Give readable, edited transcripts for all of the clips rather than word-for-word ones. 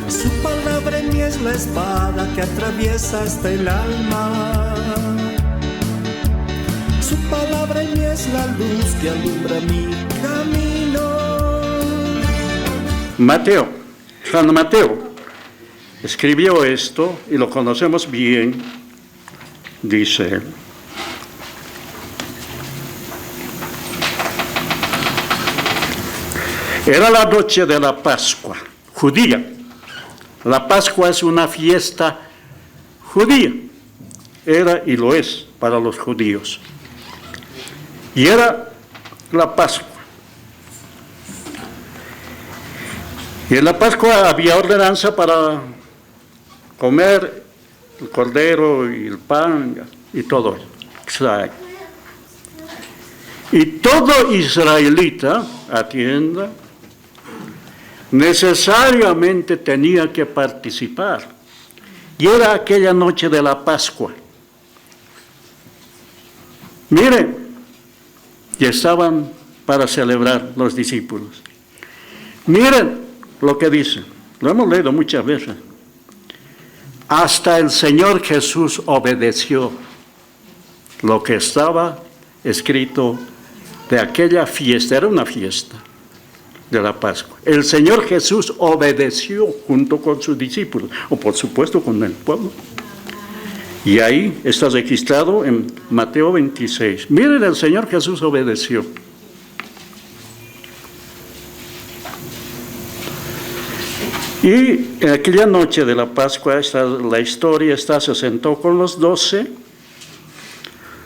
Su palabra en mí es la espada que atraviesa hasta el alma. Su palabra en mí es la luz que alumbra mi camino. Mateo, San Mateo, escribió esto y lo conocemos bien. Dice: era la noche de la Pascua judía. La Pascua es una fiesta judía. Era y lo es para los judíos. Y era la Pascua. Y en la Pascua había ordenanza para comer el cordero y el pan y todo eso. Y todo israelita, atienda, necesariamente tenía que participar. Y era aquella noche de la Pascua. Miren, y estaban para celebrar los discípulos. Miren lo que dice, lo hemos leído muchas veces. Hasta el Señor Jesús obedeció lo que estaba escrito de aquella fiesta. Era una fiesta de la Pascua. El Señor Jesús obedeció junto con sus discípulos, o por supuesto con el pueblo. Y ahí está registrado en Mateo 26. Miren, el Señor Jesús obedeció. Y en aquella noche de la Pascua, la historia está, se sentó con los 12.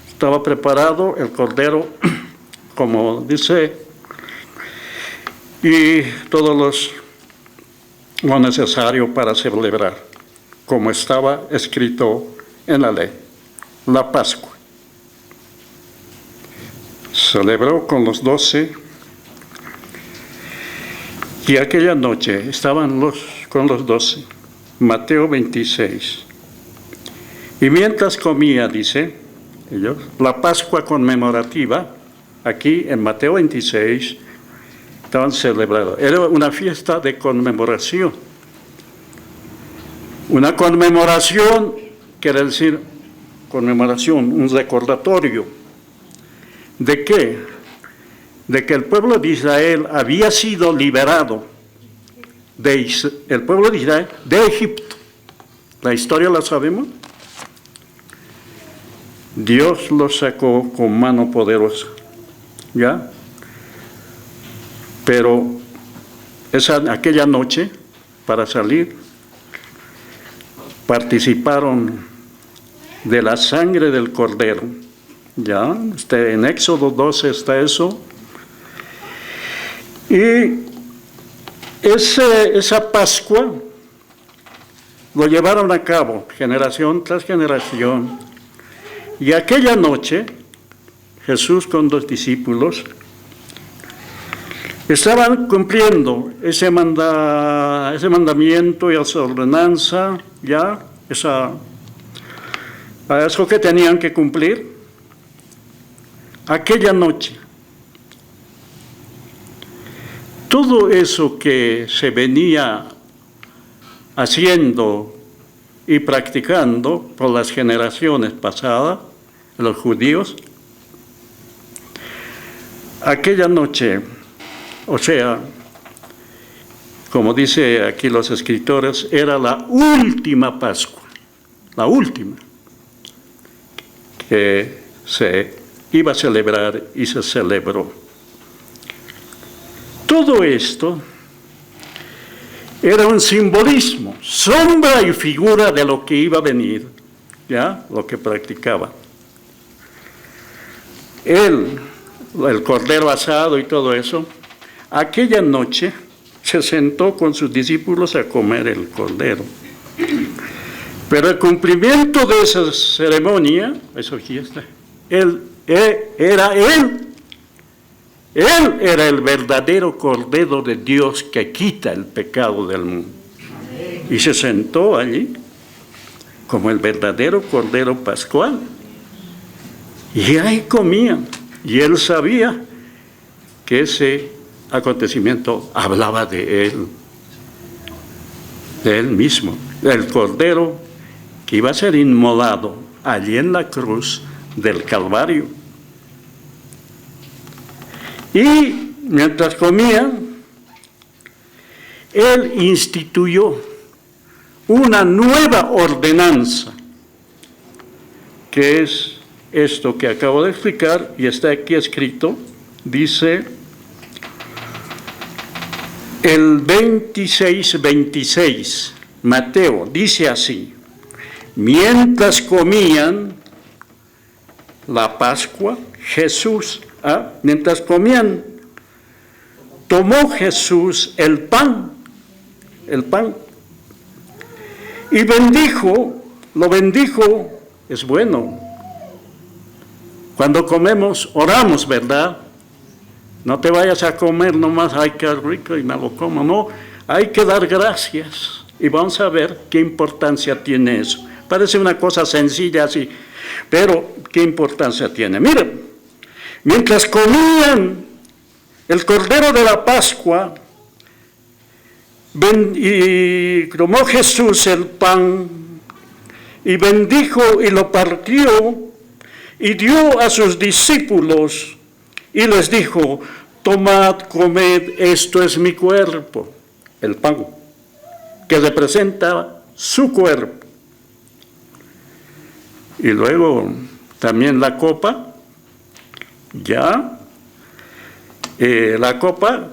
Estaba preparado el cordero, como dice, y todo lo necesario para celebrar, como estaba escrito en la ley, la Pascua. Celebró con los 12 y aquella noche estaban con los 12, Mateo 26. Y mientras comía, dice ellos, la Pascua conmemorativa, aquí en Mateo 26, estaban celebrando. Era una fiesta de conmemoración. Una conmemoración quiere decir conmemoración, un recordatorio. ¿De qué? De que el pueblo de Israel había sido liberado el pueblo de Israel de Egipto. La historia la sabemos. Dios los sacó con mano poderosa, ¿ya? Pero aquella noche, para salir, participaron de la sangre del cordero. Ya, en Éxodo 12 está eso. Y esa Pascua lo llevaron a cabo generación tras generación. Y aquella noche, Jesús con los discípulos estaban cumpliendo ese mandamiento y esa ordenanza, ya, eso que tenían que cumplir. Aquella noche, todo eso que se venía haciendo y practicando por las generaciones pasadas, los judíos, aquella noche, o sea, como dice aquí los escritores, era la última Pascua, la última, que se iba a celebrar y se celebró. Todo esto era un simbolismo, sombra y figura de lo que iba a venir, ¿ya? Lo que practicaba. El cordero asado y todo eso, aquella noche se sentó con sus discípulos a comer el cordero. Pero el cumplimiento de esa ceremonia, esa fiesta, Él era el verdadero Cordero de Dios que quita el pecado del mundo. Y se sentó allí como el verdadero Cordero Pascual. Y ahí comían. Y Él sabía que ese acontecimiento hablaba de Él. de Él mismo, el Cordero que iba a ser inmolado allí en la cruz del Calvario. Y mientras comían, Él instituyó una nueva ordenanza, que es esto que acabo de explicar y está aquí escrito. Dice el 26, Mateo, dice así: mientras comían la Pascua, mientras comían, tomó Jesús el pan, y lo bendijo. Es bueno. Cuando comemos, oramos, ¿verdad? No te vayas a comer nomás, ay, qué rico, y me lo como. No, hay que dar gracias. Y vamos a ver qué importancia tiene eso. Parece una cosa sencilla así, pero qué importancia tiene. Miren, mientras comían el Cordero de la Pascua, y tomó Jesús el pan, y bendijo y lo partió, y dio a sus discípulos, y les dijo: tomad, comed, esto es mi cuerpo, el pan, que representa su cuerpo. Y luego también la copa, la copa,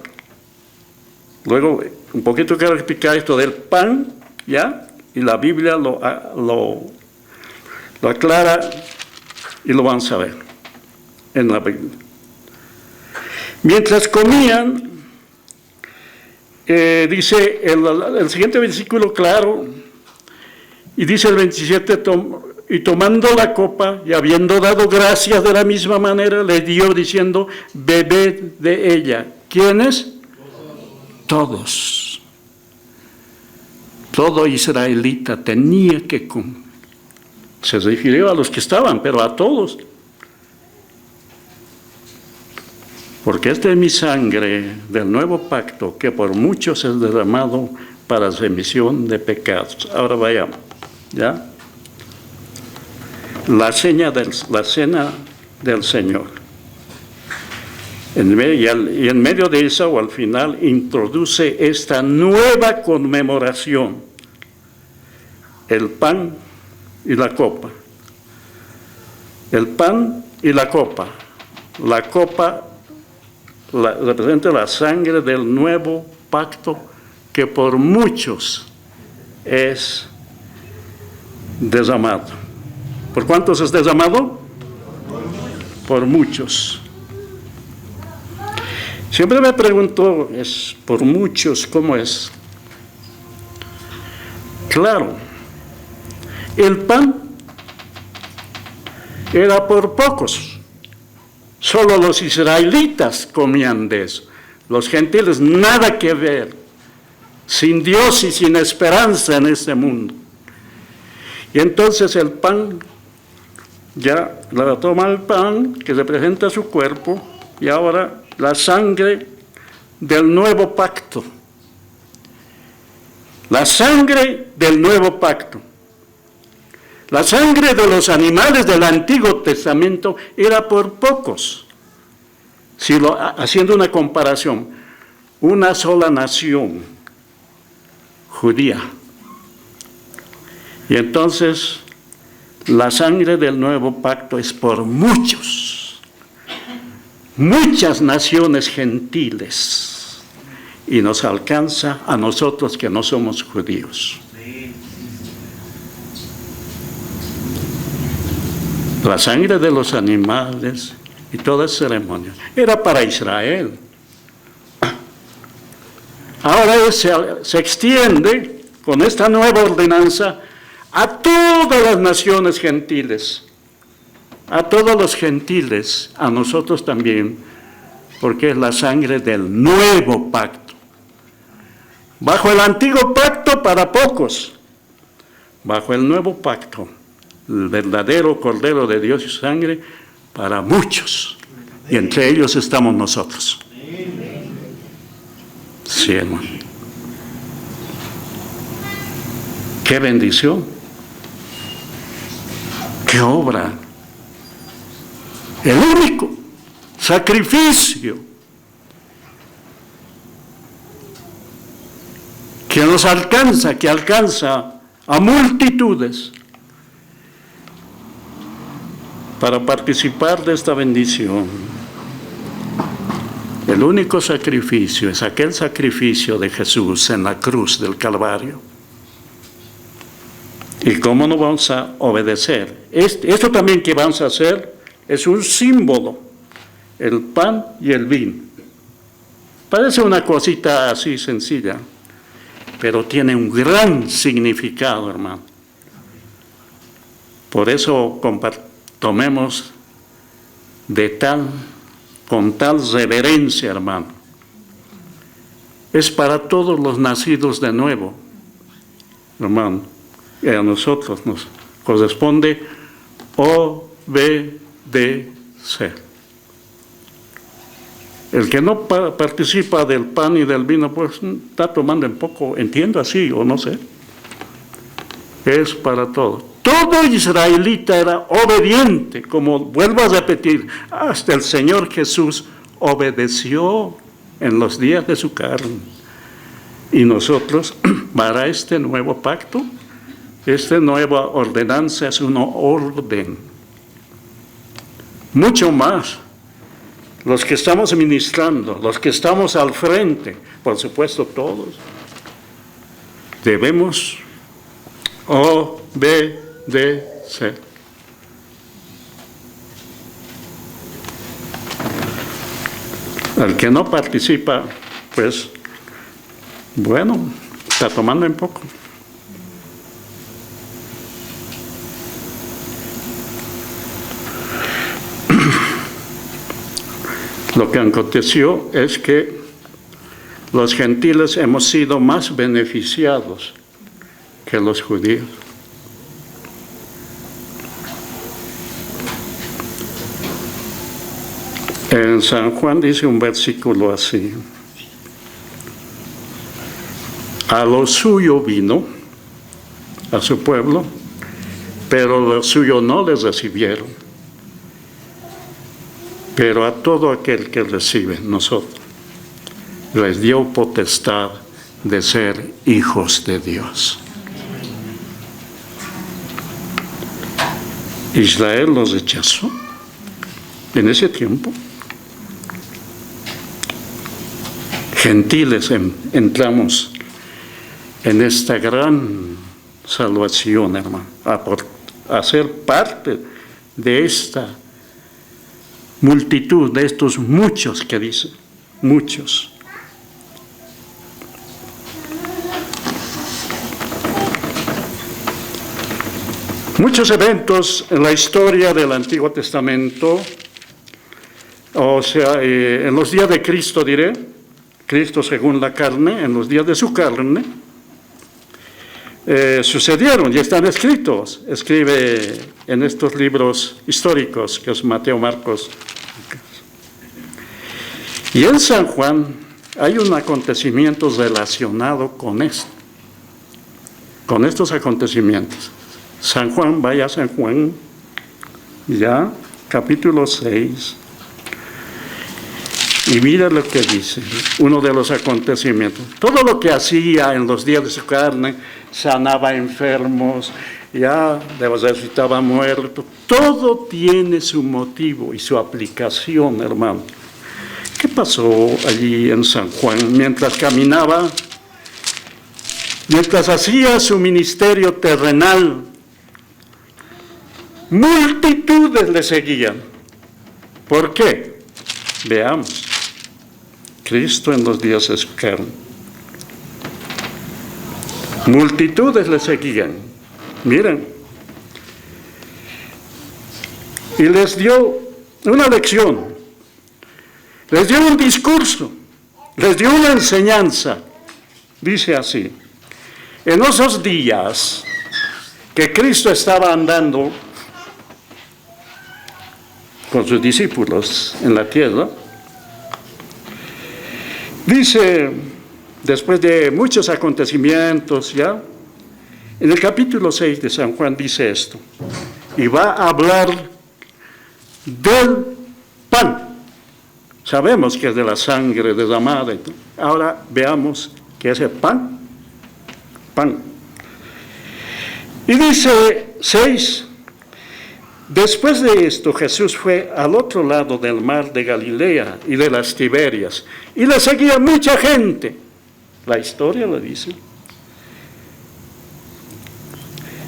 luego un poquito quiero explicar esto del pan, y la Biblia lo aclara y lo vamos a ver en la Biblia. Mientras comían, dice el siguiente versículo claro, y dice el 27, y tomando la copa y habiendo dado gracias de la misma manera, le dio diciendo: bebed de ella. ¿Quiénes? Todos. Todo israelita tenía que comer. Se refirió a los que estaban, pero a todos. Porque esta es mi sangre del nuevo pacto, que por muchos es derramado para remisión de pecados. Ahora vayamos, ¿ya? La cena del Señor. Y en medio de eso, o al final, introduce esta nueva conmemoración: el pan y la copa. El pan y la copa. La copa representa la sangre del nuevo pacto, que por muchos es derramado. ¿Por cuántos es derramado? Por muchos. Siempre me pregunto, es por muchos, ¿cómo es? Claro, el pan era por pocos. Solo los israelitas comían de eso. Los gentiles, nada que ver. Sin Dios y sin esperanza en este mundo. Y entonces el pan, ya la toma el pan, que representa su cuerpo, y ahora la sangre del nuevo pacto. La sangre del nuevo pacto. La sangre de los animales del Antiguo Testamento era por pocos. Haciendo una comparación, una sola nación judía. Y entonces la sangre del nuevo pacto es por muchos, muchas naciones gentiles, y nos alcanza a nosotros que no somos judíos. La sangre de los animales y todas las ceremonias era para Israel. Ahora se extiende con esta nueva ordenanza a todas las naciones gentiles, a todos los gentiles, a nosotros también, porque es la sangre del nuevo pacto. Bajo el antiguo pacto para pocos, bajo el nuevo pacto, el verdadero Cordero de Dios y sangre para muchos, y entre ellos estamos nosotros. Sí, hermano. ¡Qué bendición! ¡Qué obra! El único sacrificio que nos alcanza, que alcanza a multitudes para participar de esta bendición. El único sacrificio es aquel sacrificio de Jesús en la cruz del Calvario. ¿Y cómo no vamos a obedecer? Esto también que vamos a hacer es un símbolo, el pan y el vino. Parece una cosita así sencilla, pero tiene un gran significado, hermano. Por eso tomemos con tal reverencia, hermano. Es para todos los nacidos de nuevo, hermano. Y a nosotros nos corresponde obedecer. El que no participa del pan y del vino, pues está tomando en poco, entiendo así o no sé. Es para todo. Todo israelita era obediente, como vuelvo a repetir, hasta el Señor Jesús obedeció en los días de su carne. Y nosotros, para este nuevo pacto, esta nueva ordenanza es una orden. Mucho más. Los que estamos ministrando, los que estamos al frente, por supuesto todos, debemos obedecer. El que no participa, pues, bueno, está tomando en poco. Lo que aconteció es que los gentiles hemos sido más beneficiados que los judíos. En San Juan dice un versículo así: a lo suyo vino, a su pueblo, pero lo suyo no les recibieron. Pero a todo aquel que recibe, nosotros, les dio potestad de ser hijos de Dios. Israel los rechazó en ese tiempo. Gentiles entramos en esta gran salvación, hermano, a ser parte de esta multitud, de estos muchos que dice, muchos. Muchos eventos en la historia del Antiguo Testamento, o sea, en los días de Cristo diré, Cristo según la carne, en los días de su carne, sucedieron y están escritos. Escribe en estos libros históricos, que es Mateo, Marcos. Y en San Juan hay un acontecimiento relacionado con esto, con estos acontecimientos. San Juan, vaya a San Juan, ya, capítulo 6. Y mira lo que dice, uno de los acontecimientos. Todo lo que hacía en los días de su carne, sanaba enfermos, ya resucitaba muertos. Todo tiene su motivo y su aplicación, hermano. ¿Qué pasó allí en San Juan? Mientras caminaba, mientras hacía su ministerio terrenal, multitudes le seguían. ¿Por qué? Veamos. Cristo en los días de su carne. Multitudes le seguían. Miren. Y les dio una lección. Les dio un discurso. Les dio una enseñanza. Dice así: en esos días que Cristo estaba andando con sus discípulos en la tierra, dice, después de muchos acontecimientos ya, En el capítulo 6 de San Juan dice esto, y va a hablar del pan. Sabemos que es de la sangre derramada. Ahora veamos qué es el pan. Pan. Y dice 6, después de esto Jesús fue al otro lado del mar de Galilea y de las Tiberias, y le seguía mucha gente. La historia lo dice.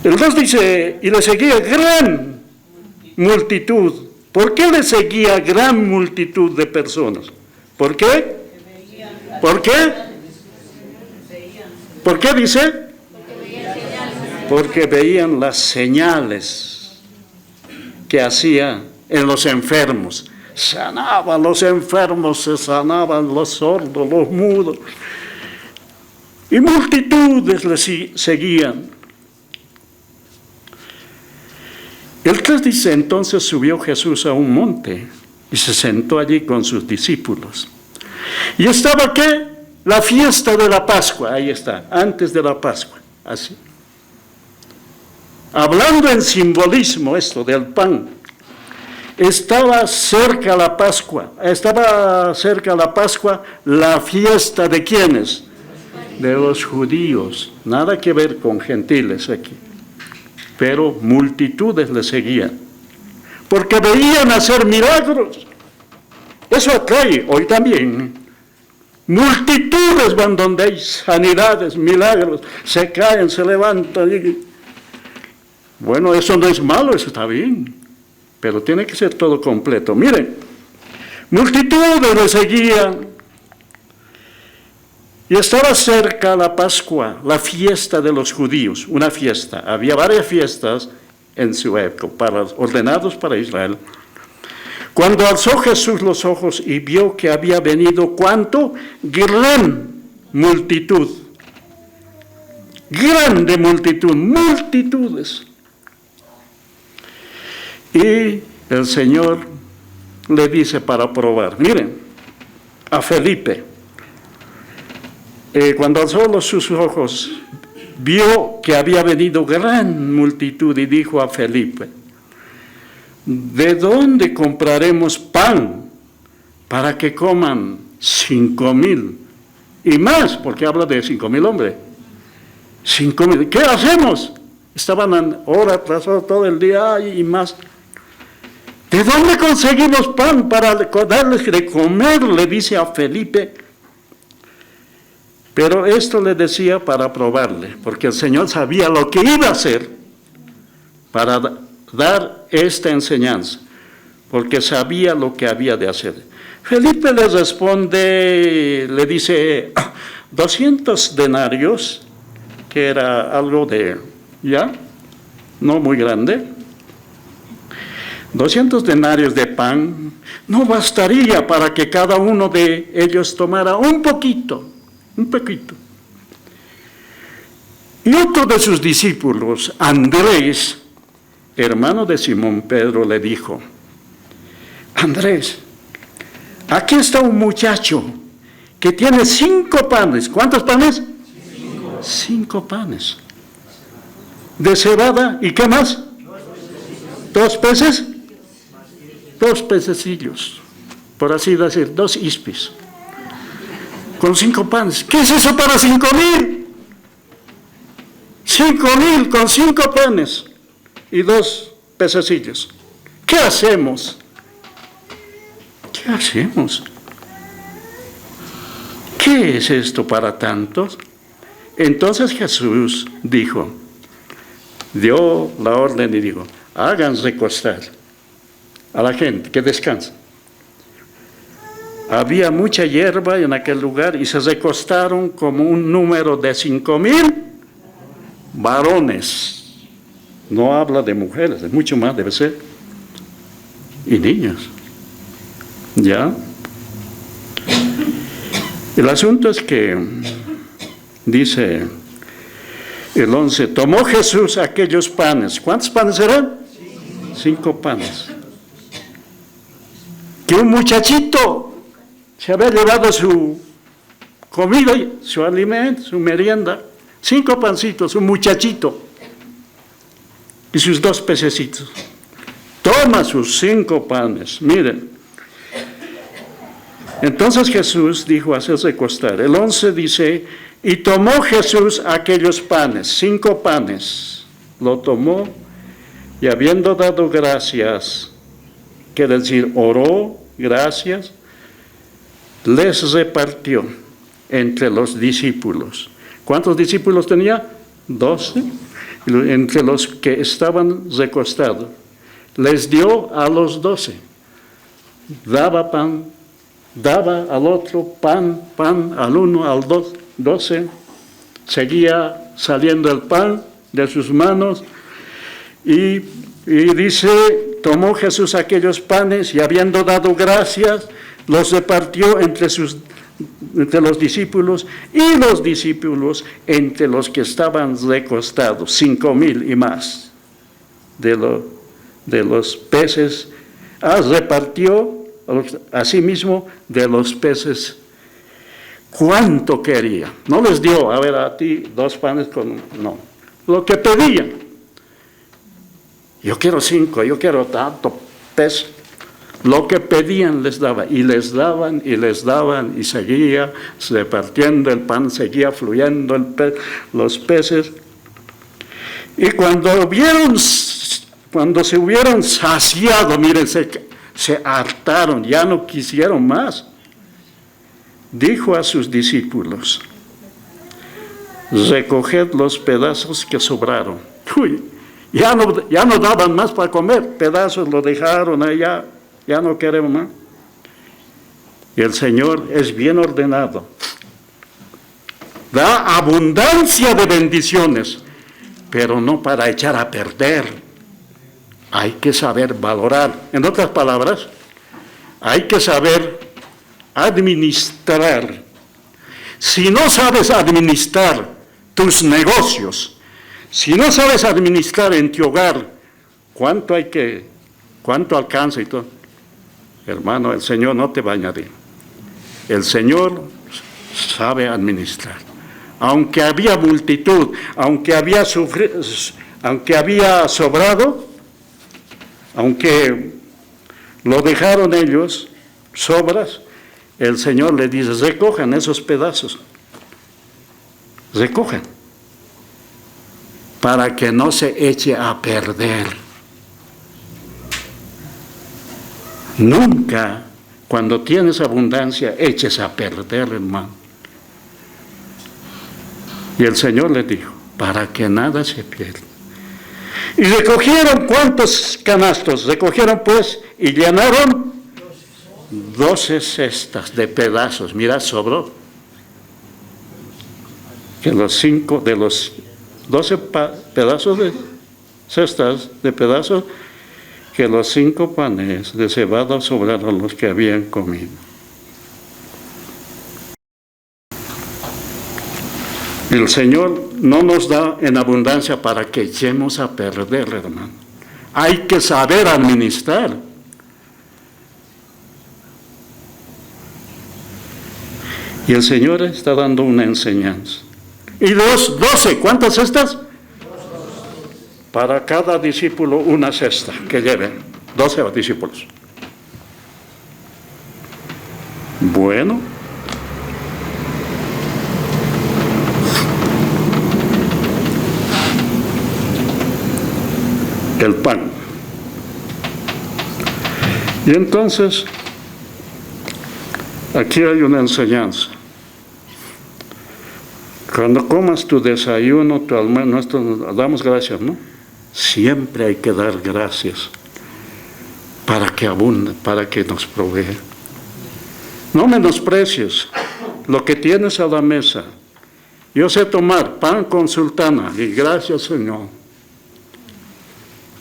El 2 dice, y le seguía gran multitud. ¿Por qué le seguía gran multitud de personas? ¿Por qué? ¿Por qué? ¿Por qué dice? Porque veían las señales que hacía en los enfermos. Sanaban los enfermos, se sanaban los sordos, los mudos. Y multitudes le seguían. El 3 dice, entonces subió Jesús a un monte y se sentó allí con sus discípulos. Y estaba, ¿qué? La fiesta de la Pascua, ahí está, antes de la Pascua, así. Hablando en simbolismo esto del pan, estaba cerca la Pascua, la fiesta de ¿quiénes? De los judíos, nada que ver con gentiles aquí. Pero multitudes le seguían, porque veían hacer milagros. Eso atrae hoy también. Multitudes van donde hay sanidades, milagros, se caen, se levantan. Bueno, eso no es malo, eso está bien, pero tiene que ser todo completo. Miren, multitudes le seguían. Y estaba cerca la Pascua, la fiesta de los judíos, una fiesta. Había varias fiestas en su época, ordenados para Israel. Cuando alzó Jesús los ojos y vio que había venido, ¿cuánto? Gran multitud. Grande multitud, multitudes. Y el Señor le dice para probar, miren, a Felipe. Cuando alzó sus ojos, vio que había venido gran multitud y dijo a Felipe, ¿de dónde compraremos pan para que coman 5,000? Y más, porque habla de 5,000 hombres. 5,000. ¿Qué hacemos? Estaban hora tras hora todo el día y más. ¿De dónde conseguimos pan para darles de comer? Le dice a Felipe. Pero esto le decía para probarle, porque el Señor sabía lo que iba a hacer para dar esta enseñanza, porque sabía lo que había de hacer. Felipe le responde, le dice, 200 denarios, que era algo de, ya, no muy grande, 200 denarios de pan, no bastaría para que cada uno de ellos tomara un poquito. Y otro de sus discípulos, Andrés, hermano de Simón Pedro, le dijo, Andrés, aquí está un muchacho que tiene 5 panes. ¿Cuántos panes? 5 panes. De cebada, ¿y qué más? 2 peces. 2 pececillos, por así decir, 2 ispis. Con 5 panes. ¿Qué es eso para 5,000? 5,000 con 5 panes y 2 pececillos. ¿Qué hacemos? ¿Qué hacemos? ¿Qué es esto para tantos? Entonces Jesús dijo, dio la orden y dijo, hagan recostar a la gente que descansa. Había mucha hierba en aquel lugar y se recostaron como un número de 5,000 varones. No habla de mujeres, es mucho más debe ser. Y niños. ¿Ya? El asunto es que, dice el 11, tomó Jesús aquellos panes. ¿Cuántos panes eran? 5 panes. Que un muchachito se había llevado su comida, su alimento, su merienda, 5 pancitos, un muchachito, y sus 2 pececitos. Toma sus 5 panes, miren. Entonces Jesús dijo, hacerse recostar. El 11 dice, y tomó Jesús aquellos panes, 5 panes, lo tomó, y habiendo dado gracias, quiere decir, oró, gracias, les repartió entre los discípulos. ¿Cuántos discípulos tenía? 12. Entre los que estaban recostados. Les dio a los 12. Daba pan, daba al otro pan, al uno, al 12. Seguía saliendo el pan de sus manos. Y dice, tomó Jesús aquellos panes y habiendo dado gracias, los repartió entre los discípulos, y los discípulos entre los que estaban recostados, 5,000 y más de los peces. Repartió asimismo de los peces cuánto quería. No les dio, a ver, a ti 2 panes no, lo que pedían. Yo quiero 5, yo quiero tanto pez. Lo que pedían les daba, y les daban, y seguía repartiendo el pan, seguía fluyendo los peces. Y cuando se hubieron saciado, miren, se hartaron, ya no quisieron más. Dijo a sus discípulos, recoged los pedazos que sobraron. Uy, ya no daban más para comer, pedazos lo dejaron allá. Ya no queremos más. Y el Señor es bien ordenado. Da abundancia de bendiciones, pero no para echar a perder. Hay que saber valorar. En otras palabras, hay que saber administrar. Si no sabes administrar tus negocios, si no sabes administrar en tu hogar, cuánto alcanza y todo. Hermano, el Señor no te va a añadir. El Señor sabe administrar. Aunque había multitud, aunque había sobrado, aunque lo dejaron ellos, sobras, el Señor le dice, recojan esos pedazos. Recojan. Para que no se eche a perder. Nunca, cuando tienes abundancia, eches a perder, hermano. Y el Señor le dijo, para que nada se pierda. Y recogieron, ¿cuántos canastos? Recogieron pues, y llenaron 12 cestas de pedazos. Mira, sobró. Que los 5 de los 12 pedazos de cestas de pedazos, que los 5 panes de cebada sobraron los que habían comido. El Señor no nos da en abundancia para que echemos a perder, hermano. Hay que saber administrar. Y el Señor está dando una enseñanza. Y los 12, ¿cuántas cestas? Para cada discípulo una cesta que lleven, 12 discípulos. Bueno. El pan. Y entonces, aquí hay una enseñanza. Cuando comas tu desayuno, tu almuerzo, damos gracias, ¿no? Siempre hay que dar gracias para que abunde, para que nos provee. No menosprecies lo que tienes a la mesa. Yo sé tomar pan con sultana y gracias, Señor.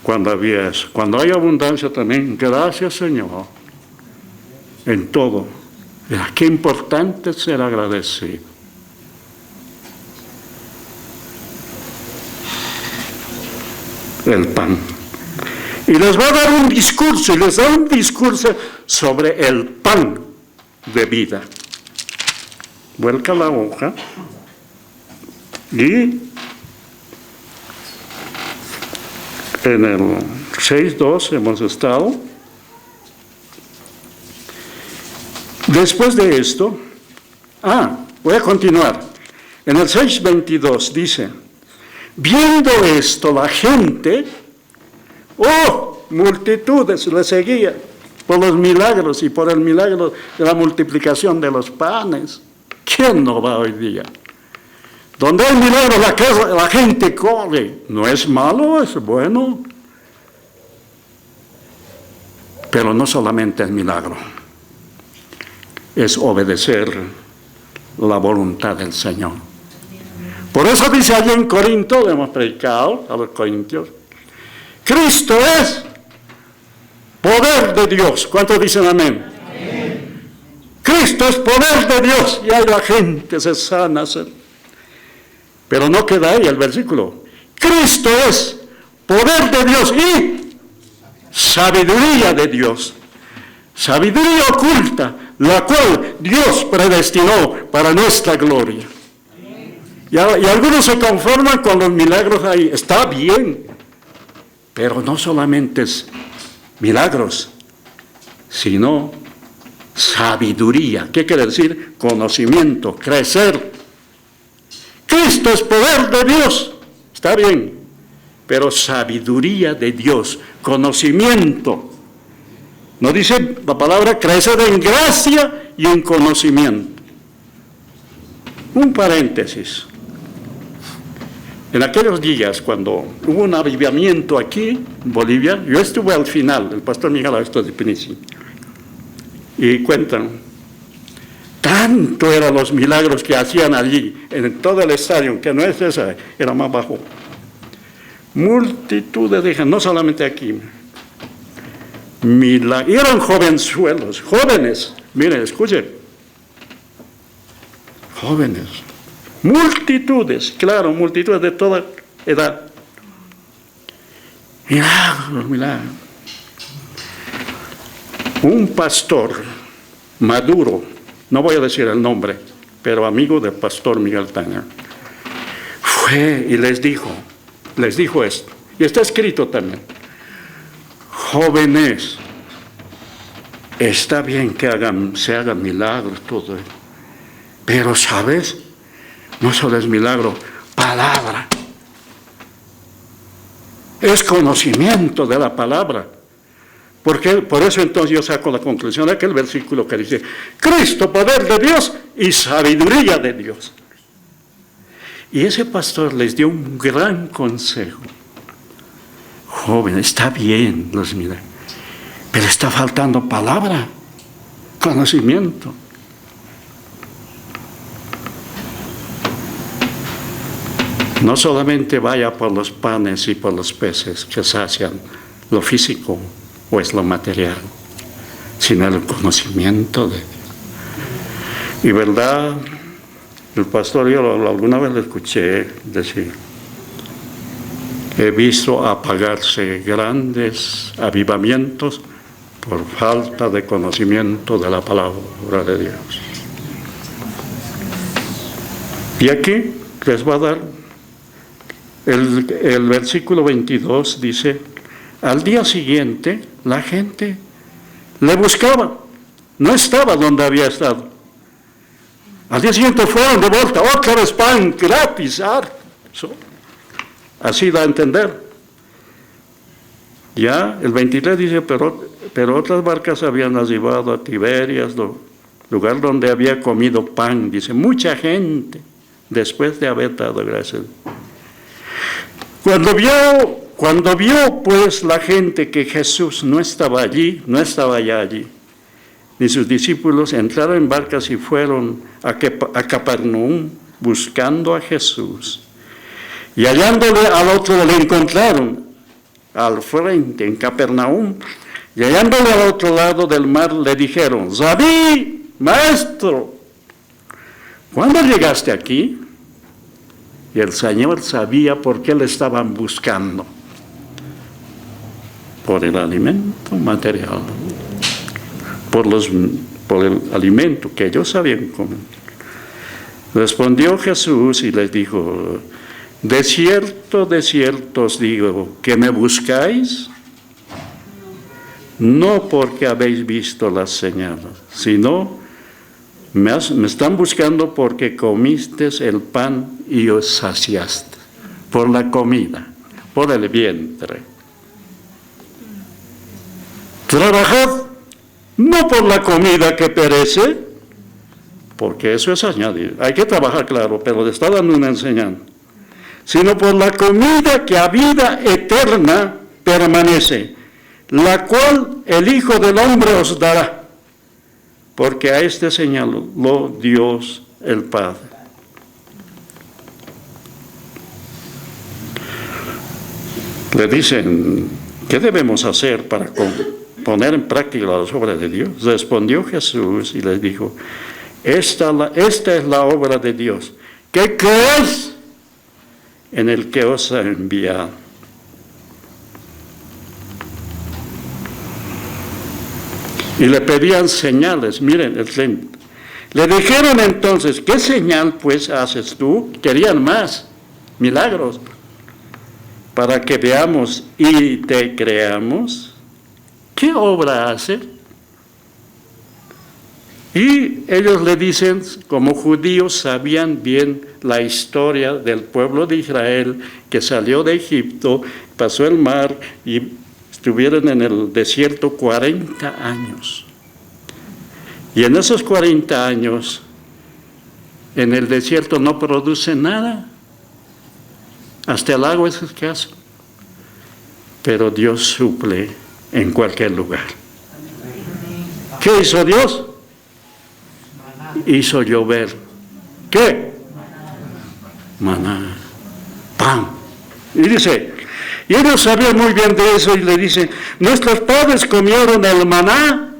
Cuando había eso. Cuando hay abundancia también, gracias, Señor. En todo. Mira, qué importante ser agradecido. El pan. Y les va a dar un discurso, y les da un discurso sobre el pan de vida. Vuelca la hoja. Y en el 6.2 hemos estado. Después de esto, voy a continuar. En el 6.22 dice, viendo esto la gente, multitudes le seguían por los milagros y por el milagro de la multiplicación de los panes. ¿Quién no va hoy día? Donde hay milagros, la gente corre. No es malo, es bueno. Pero no solamente el milagro, es obedecer la voluntad del Señor. Por eso dice allí en Corinto, lo hemos predicado a los corintios, Cristo es poder de Dios. ¿Cuántos dicen amén? Amén. Cristo es poder de Dios y ahí la gente se sana. Pero no queda ahí el versículo. Cristo es poder de Dios y sabiduría de Dios. Sabiduría oculta, la cual Dios predestinó para nuestra gloria. Y algunos se conforman con los milagros ahí. Está bien, pero no solamente es milagros, sino sabiduría. ¿Qué quiere decir? Conocimiento, crecer. Cristo es poder de Dios. Está bien, pero sabiduría de Dios, conocimiento. No dice la palabra crecer en gracia y en conocimiento. Un paréntesis. En aquellos días, cuando hubo un avivamiento aquí, en Bolivia, yo estuve al final, el pastor Miguel Augusto de Pinici, y cuentan, tanto eran los milagros que hacían allí, en todo el estadio, que no es esa, era más bajo. Multitudes de gente, no solamente aquí, eran jovenzuelos, jóvenes, miren, escuchen, jóvenes. Multitudes, claro, multitudes de toda edad. Milagros. Un pastor maduro, no voy a decir el nombre, pero amigo del pastor Miguel Taña, fue y les dijo esto, y está escrito también, jóvenes, está bien que se hagan milagros, todo eso, pero ¿sabes? No solo es milagro, palabra. Es conocimiento de la palabra. Porque por eso entonces yo saco la conclusión de aquel versículo que dice, Cristo, poder de Dios y sabiduría de Dios. Y ese pastor les dio un gran consejo. Joven, está bien los milagros, pero está faltando palabra, conocimiento. No solamente vaya por los panes y por los peces que sacian lo físico o es lo material, sino el conocimiento de Dios. Y verdad, el pastor, yo alguna vez le escuché decir, he visto apagarse grandes avivamientos por falta de conocimiento de la palabra de Dios. Y aquí les va a dar el versículo 22 dice, al día siguiente la gente le buscaba, no estaba donde había estado. Al día siguiente fueron de vuelta, otra vez pan gratis, así da a entender. Ya el 23 dice, pero otras barcas habían arribado a Tiberias, lugar donde había comido pan, dice, mucha gente, después de haber dado gracias. Cuando vio pues la gente que Jesús no estaba ya allí, ni sus discípulos, entraron en barcas y fueron a Capernaum buscando a Jesús. Y hallándole al otro le encontraron al frente en Capernaum, y hallándole al otro lado del mar le dijeron, Rabí, maestro, ¿cuándo llegaste aquí? Y el Señor sabía por qué le estaban buscando. Por el alimento material. Por el alimento que ellos sabían comer. Respondió Jesús y les dijo: de cierto os digo, que me buscáis, no porque habéis visto las señales, sino me están buscando porque comisteis el pan y os saciaste, por la comida, por el vientre. Trabajad no por la comida que perece, porque eso es añadido. Hay que trabajar, claro, pero le está dando una enseñanza. Sino por la comida que a vida eterna permanece, la cual el Hijo del Hombre os dará, porque a este señaló Dios el Padre. Le dicen: ¿qué debemos hacer para poner en práctica las obras de Dios? Respondió Jesús y les dijo: esta es la obra de Dios, que creáis en el que os ha enviado. Y le pedían señales. Miren, le dijeron entonces: ¿qué señal pues haces tú? Querían más milagros, para que veamos y te creamos. ¿Qué obra hace? Y ellos le dicen, como judíos sabían bien la historia del pueblo de Israel, que salió de Egipto, pasó el mar y estuvieron en el desierto 40 años. Y en esos 40 años, en el desierto no produce nada, hasta el agua es escaso. Pero Dios suple en cualquier lugar. ¿Qué hizo Dios? Hizo llover. ¿Qué? Maná. Pan. Y dice, y ellos sabían muy bien de eso y le dicen: nuestros padres comieron el maná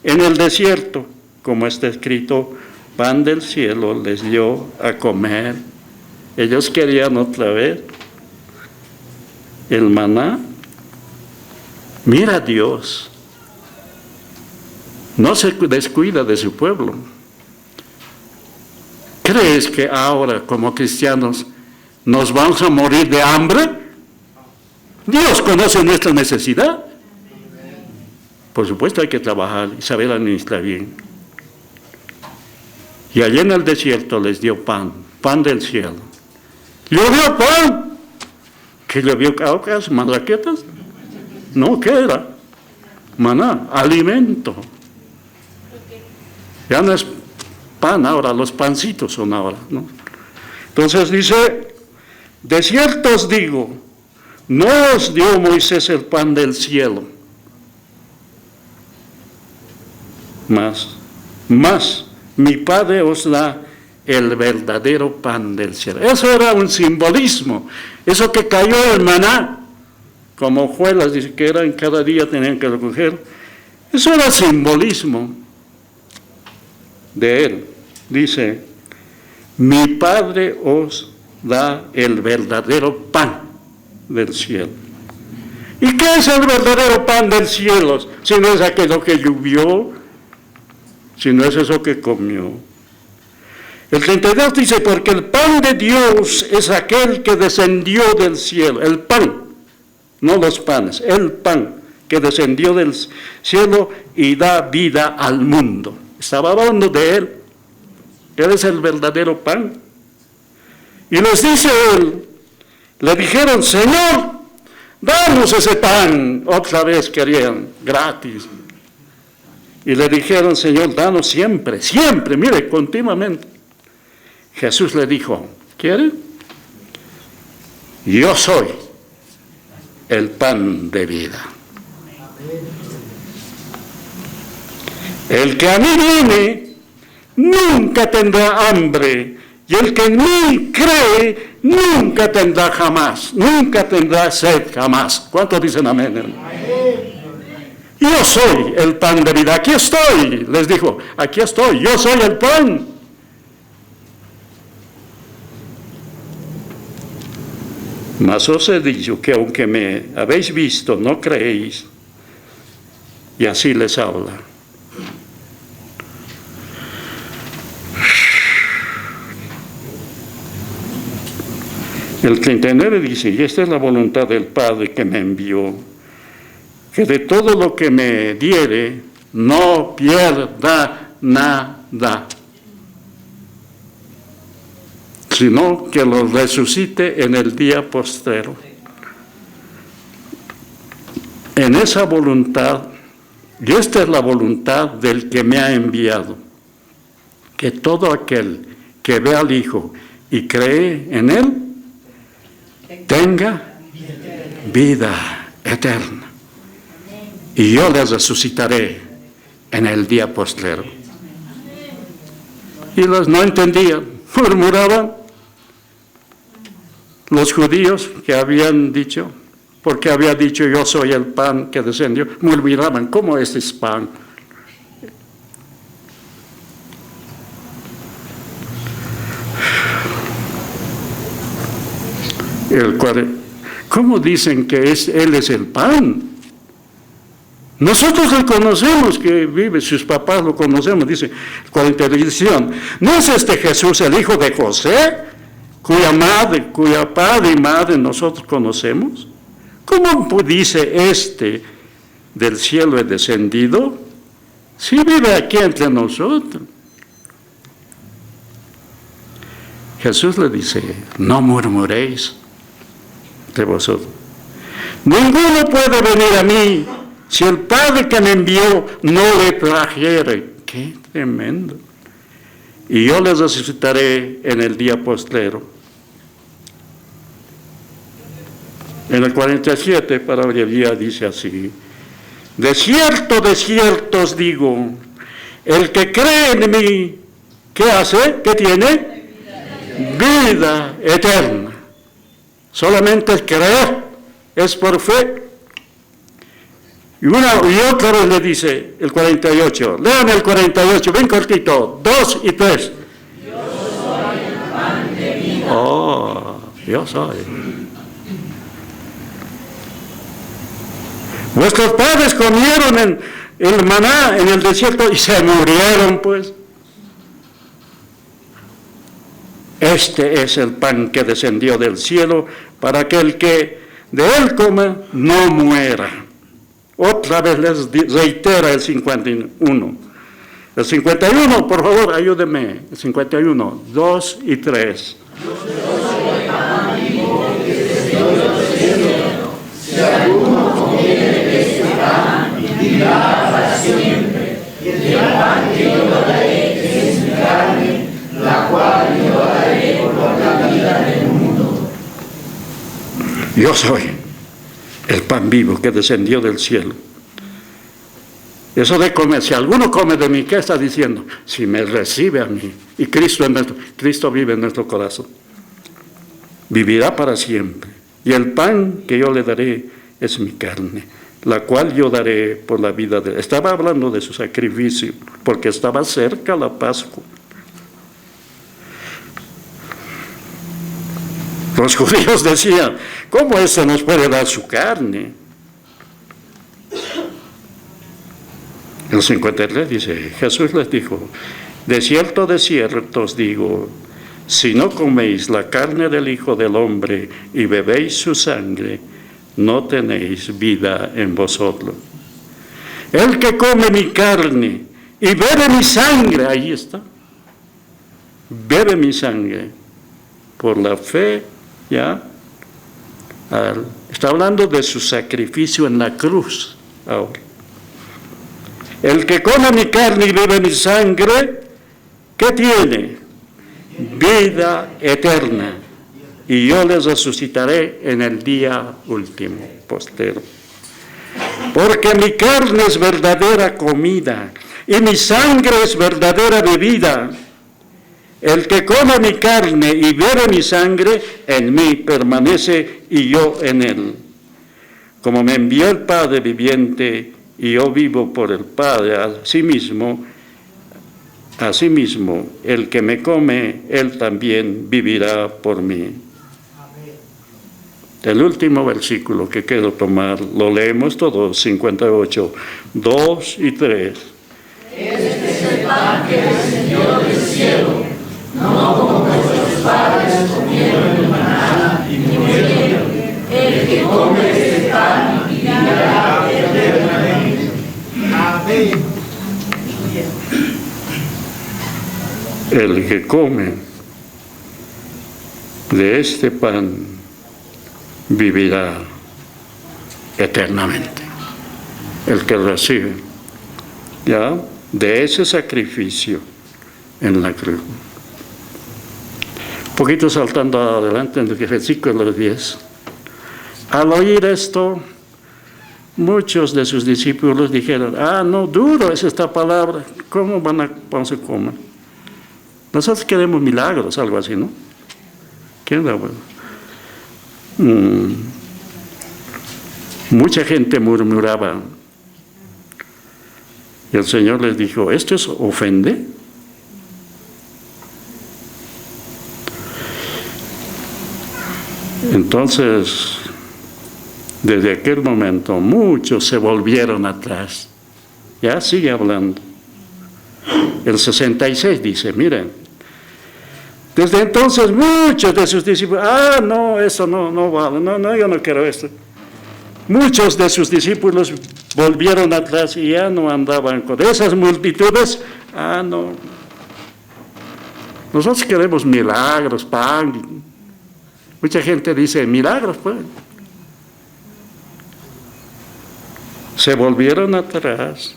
en el desierto, como está escrito, pan del cielo les dio a comer. Ellos querían otra vez el maná. Mira, Dios no se descuida de su pueblo. ¿Crees que ahora, como cristianos, nos vamos a morir de hambre? Dios conoce nuestra necesidad. Por supuesto hay que trabajar y saber administrar bien. Y allí en el desierto les dio pan, pan del cielo. ¿Llovió pan? ¿Qué llovió? ¿Caucas? ¿Malaquetas? No, ¿qué era? Maná, alimento. Ya no es pan ahora, los pancitos son ahora, ¿no? Entonces dice: de cierto os digo, no os dio Moisés el pan del cielo, mas mi Padre os da el verdadero pan del cielo. Eso era un simbolismo, eso que cayó el maná, como hojuelas, dice que eran, cada día tenían que recoger. Eso era simbolismo de él. Dice: mi Padre os da el verdadero pan del cielo. ¿Y qué es el verdadero pan del cielo? Si no es aquello que llovió, si no es eso que comió. El 32 dice: porque el pan de Dios es aquel que descendió del cielo. El pan, no los panes, el pan que descendió del cielo y da vida al mundo. Estaba hablando de él. Él es el verdadero pan. Y les dice él, le dijeron: Señor, danos ese pan. Otra vez querían, gratis. Y le dijeron: Señor, danos siempre, siempre, mire, continuamente. Jesús le dijo: ¿quieren? Yo soy el pan de vida. El que a mí viene nunca tendrá hambre, y el que en mí cree nunca tendrá jamás, nunca tendrá sed jamás. ¿Cuántos dicen amén? Yo soy el pan de vida. Aquí estoy, les dijo, aquí estoy, yo soy el pan. Mas os he dicho que aunque me habéis visto, no creéis. Y así les habla. El 39 dice, y esta es la voluntad del Padre que me envió, que de todo lo que me diere, no pierda nada, sino que lo resucite en el día postrero. En esa voluntad, y esta es la voluntad del que me ha enviado, que todo aquel que ve al Hijo y cree en Él, tenga vida eterna. Y yo les resucitaré en el día postrero. Y los no entendían, murmuraban. Los judíos que habían dicho, porque había dicho yo soy el pan que descendió, murmuraban, ¿cómo este es pan? ¿Cómo dicen que Él es el pan? Nosotros lo conocemos, que vive, sus papás lo conocemos, dice, 40, ¿no es este Jesús el hijo de José, cuya padre y madre nosotros conocemos? ¿Cómo dice este del cielo he descendido? Si vive aquí entre nosotros. Jesús le dice, no murmuréis de vosotros. Ninguno puede venir a mí si el Padre que me envió no le trajere. ¡Qué tremendo! Y yo les resucitaré en el día postrero. En el 47, para abreviar, dice así: de cierto os digo, el que cree en mí, ¿qué hace? ¿Qué tiene? Vida eterna. Solamente el creer es por fe. Y otra vez le dice el 48, lean el 48, bien cortito, 2 y 3. Yo soy el pan de vida. Oh, yo soy. Vuestros padres comieron el maná en el desierto y se murieron, pues. Este es el pan que descendió del cielo para que el que de él coma no muera. Otra vez les reitera el 51. El 51, por favor, ayúdeme. El 51, 2 y 3. Yo soy el pan vivo que descendió del cielo. Si alguno comiere de este pan, vivirá para siempre. Y el pan que yo daré es mi carne, la cual yo daré por la vida del mundo. Yo soy el pan vivo que descendió del cielo. Eso de comer, si alguno come de mí, ¿qué está diciendo? Si me recibe a mí, y Cristo vive en nuestro corazón, vivirá para siempre. Y el pan que yo le daré es mi carne, la cual yo daré por la vida de él. Estaba hablando de su sacrificio, porque estaba cerca la Pascua. Los judíos decían, ¿cómo ese nos puede dar su carne? El 53 dice, Jesús les dijo, de cierto os digo, si no coméis la carne del Hijo del Hombre y bebéis su sangre, no tenéis vida en vosotros. El que come mi carne y bebe mi sangre, ahí está, bebe mi sangre, por la fe, ya, está hablando de su sacrificio en la cruz ahora. El que come mi carne y bebe mi sangre, ¿qué tiene? Vida eterna. Y yo les resucitaré en el día último, postero. Porque mi carne es verdadera comida y mi sangre es verdadera bebida. El que come mi carne y bebe mi sangre, en mí permanece y yo en él. Como me envió el Padre viviente y yo vivo por el Padre, asimismo, el que me come, él también vivirá por mí. El último versículo que quiero tomar, lo leemos todos, 58, 2 y 3. Este es el pan que descendió del cielo, no como vuestros padres comieron el maná y el que come este pan vivirá eternamente. Amén. El que come de este pan vivirá eternamente. El que recibe ya de ese sacrificio en la cruz. Un poquito saltando adelante en el versículo 10. Al oír esto, muchos de sus discípulos dijeron: no, duro es esta palabra, ¿cómo vamos a comer? Nosotros queremos milagros, algo así, ¿no? ¿Quién da? Mucha gente murmuraba. Y el Señor les dijo: ¿esto os ofende? Entonces, desde aquel momento, muchos se volvieron atrás. Ya sigue hablando. El 66 dice, miren, desde entonces muchos de sus discípulos, no, eso no vale, no, yo no quiero esto. Muchos de sus discípulos volvieron atrás y ya no andaban con esas multitudes. No. Nosotros queremos milagros, pan. Mucha gente dice, milagros, pues. Se volvieron atrás.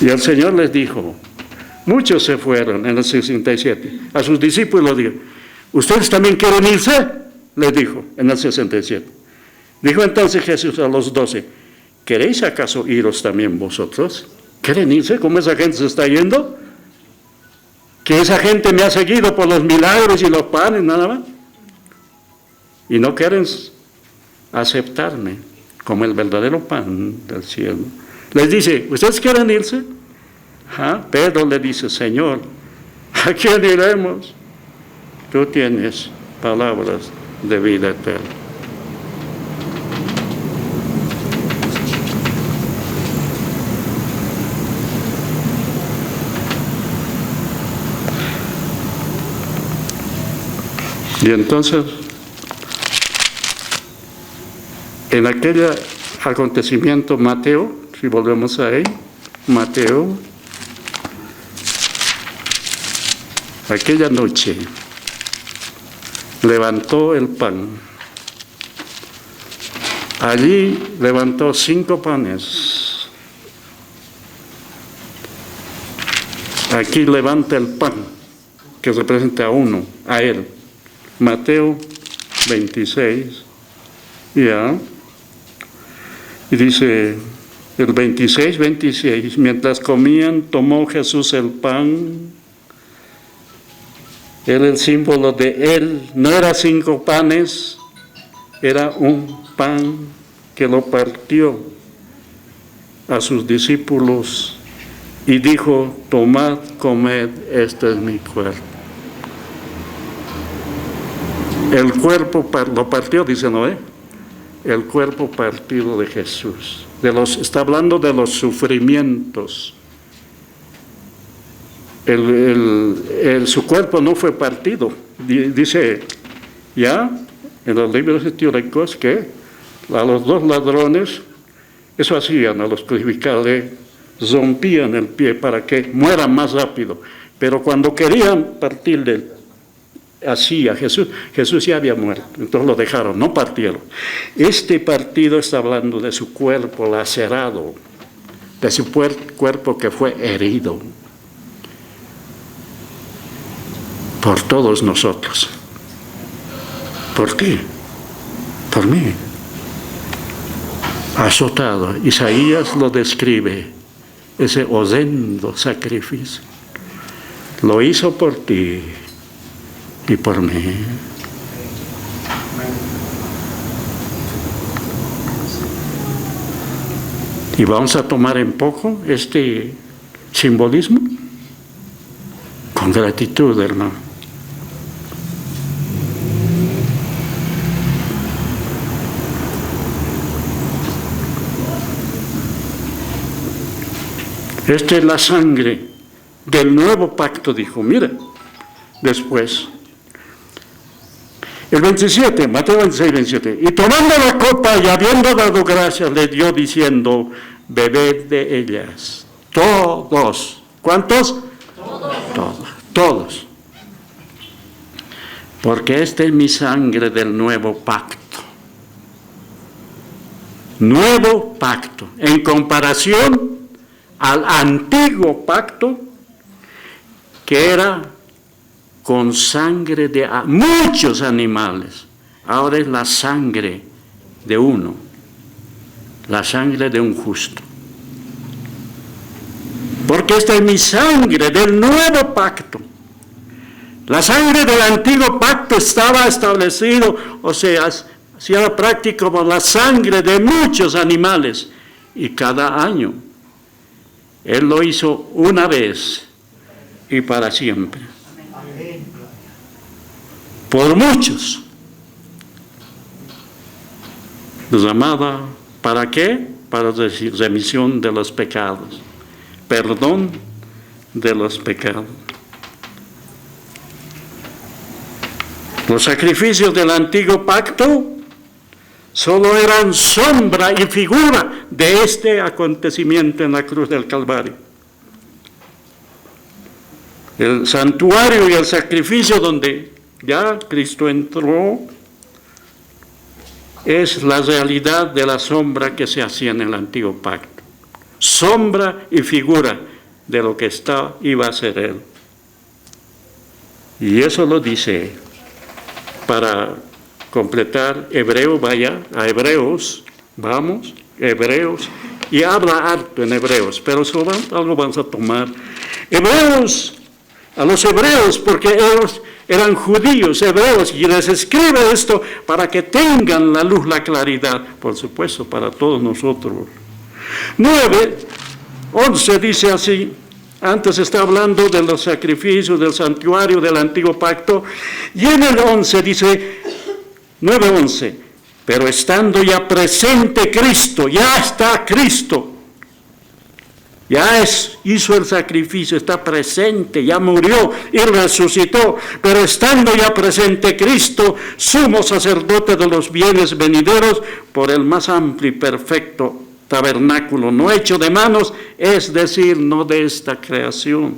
Y el Señor les dijo, muchos se fueron en el 67. A sus discípulos dijo, ¿ustedes también quieren irse? Les dijo en el 67. Dijo entonces Jesús a los 12, ¿queréis acaso iros también vosotros? ¿Quieren irse? ¿Cómo esa gente se está yendo? Que esa gente me ha seguido por los milagros y los panes, nada más. Y no quieren aceptarme como el verdadero pan del cielo. Les dice, ¿ustedes quieren irse? Pedro le dice, Señor, ¿a quién iremos? Tú tienes palabras de vida eterna. Y entonces, en aquel acontecimiento, Mateo, si volvemos ahí, Mateo, aquella noche, levantó el pan. Allí levantó 5 panes. Aquí levanta el pan, que representa a uno, a él. Mateo 26, ya. Y dice, el 26, mientras comían, tomó Jesús el pan. Era el símbolo de él, no era 5 panes, era un pan que lo partió a sus discípulos y dijo, tomad, comed, este es mi cuerpo. El cuerpo lo partió, dice Noé, el cuerpo partido de Jesús. Está hablando de los sufrimientos. Su cuerpo no fue partido. Dice ya en los libros históricos que a los 2 ladrones, eso hacían, a los crucificados, rompían el pie para que mueran más rápido. Pero cuando querían partirle así a Jesús, Jesús ya había muerto, entonces lo dejaron, no partieron. Este partido está hablando de su cuerpo lacerado, de su cuerpo que fue herido por todos nosotros. ¿Por qué? Por mí. Azotado. Isaías lo describe, ese horrendo sacrificio. Lo hizo por ti y por mí. Y vamos a tomar en poco este simbolismo con gratitud, hermano. Esta es la sangre del nuevo pacto, dijo. Mira, después, El 27, Mateo 26, 27. Y tomando la copa y habiendo dado gracias, le dio diciendo, bebed de ellas. Todos. ¿Cuántos? Todos. Porque esta es mi sangre del nuevo pacto. Nuevo pacto. En comparación al antiguo pacto, que era con sangre de muchos animales. Ahora es la sangre de uno, la sangre de un justo. Porque esta es mi sangre del nuevo pacto. La sangre del antiguo pacto estaba establecido, o sea, hacía práctico como la sangre de muchos animales. Y cada año, Él lo hizo una vez y para siempre. Por muchos. Los amaba, ¿para qué? Para remisión de los pecados. Perdón de los pecados. Los sacrificios del antiguo pacto solo eran sombra y figura de este acontecimiento en la cruz del Calvario. El santuario y el sacrificio donde ya Cristo entró es la realidad de la sombra que se hacía en el antiguo pacto. Sombra y figura de lo que iba a ser Él. Y eso lo dice para completar Hebreo, vaya a Hebreos, vamos, Hebreos, y habla harto en Hebreos, pero algo vamos a tomar. Hebreos, a los hebreos, porque ellos eran judíos, hebreos, y les escribe esto para que tengan la luz, la claridad, por supuesto, para todos nosotros. 9:11 dice así. Antes está hablando de los sacrificios, del santuario, del antiguo pacto. Y en el 11 dice, 9:11, pero estando ya presente Cristo, ya está Cristo. Ya hizo el sacrificio, está presente, ya murió y resucitó. Pero estando ya presente Cristo, sumo sacerdote de los bienes venideros, por el más amplio y perfecto tabernáculo, no hecho de manos, es decir, no de esta creación.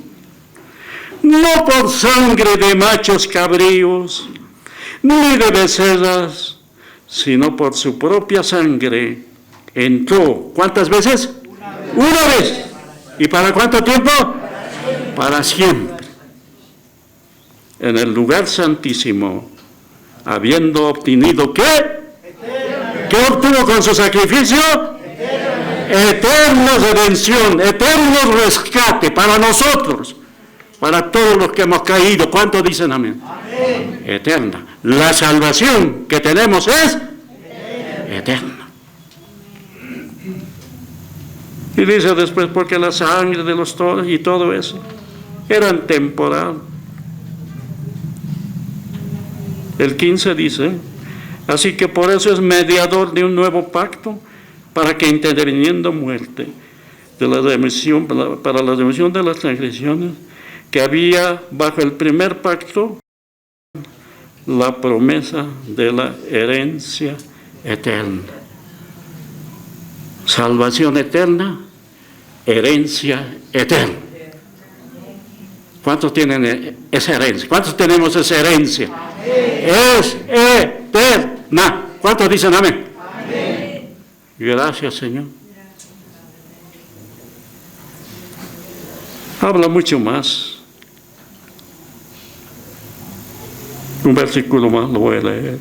No por sangre de machos cabríos, ni de becerras, sino por su propia sangre entró. ¿Cuántas veces? Una vez. ¿Y para cuánto tiempo? Para siempre. En el lugar santísimo, habiendo obtenido ¿qué? ¿Qué obtuvo con su sacrificio? Eterna redención, eterno rescate para nosotros, para todos los que hemos caído. ¿Cuántos dicen amén? Amén. Eterna. La salvación que tenemos es eterna. Y dice después, porque la sangre de los toros y todo eso eran temporal. El 15 dice, así que por eso es mediador de un nuevo pacto, para que interviniendo muerte de la remisión, para la remisión de las transgresiones que había bajo el primer pacto, la promesa de la herencia eterna. Salvación eterna, herencia eterna. ¿Cuántos tienen esa herencia? ¿Cuántos tenemos esa herencia? Amén. Es eterna. ¿Cuántos dicen amén? Amén. Gracias, Señor. Habla mucho más. Un versículo más lo voy a leer.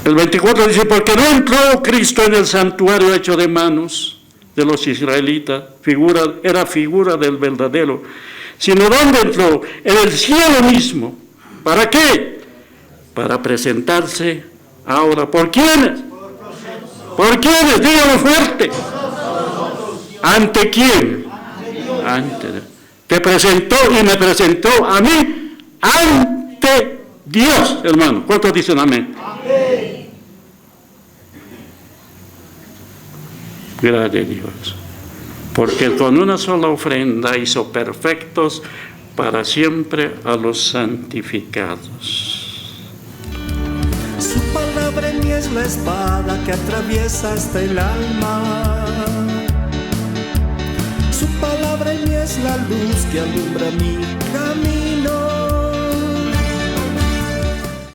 El 24 dice, porque no entró Cristo en el santuario hecho de manos de los israelitas, era figura del verdadero, sino ¿dónde entró? En el cielo mismo. ¿Para qué? Para presentarse ahora. ¿Por quiénes? ¿Por quiénes? Dígalo fuerte. ¿Ante quién? Ante Dios. Te presentó y me presentó a mí ante Dios, hermano. ¿Cuántos dicen amén? Amén. Gracias a Dios. Porque con una sola ofrenda hizo perfectos para siempre a los santificados. mí es la espada que atraviesa hasta el alma. Su palabra en mí es la luz que alumbra mi camino.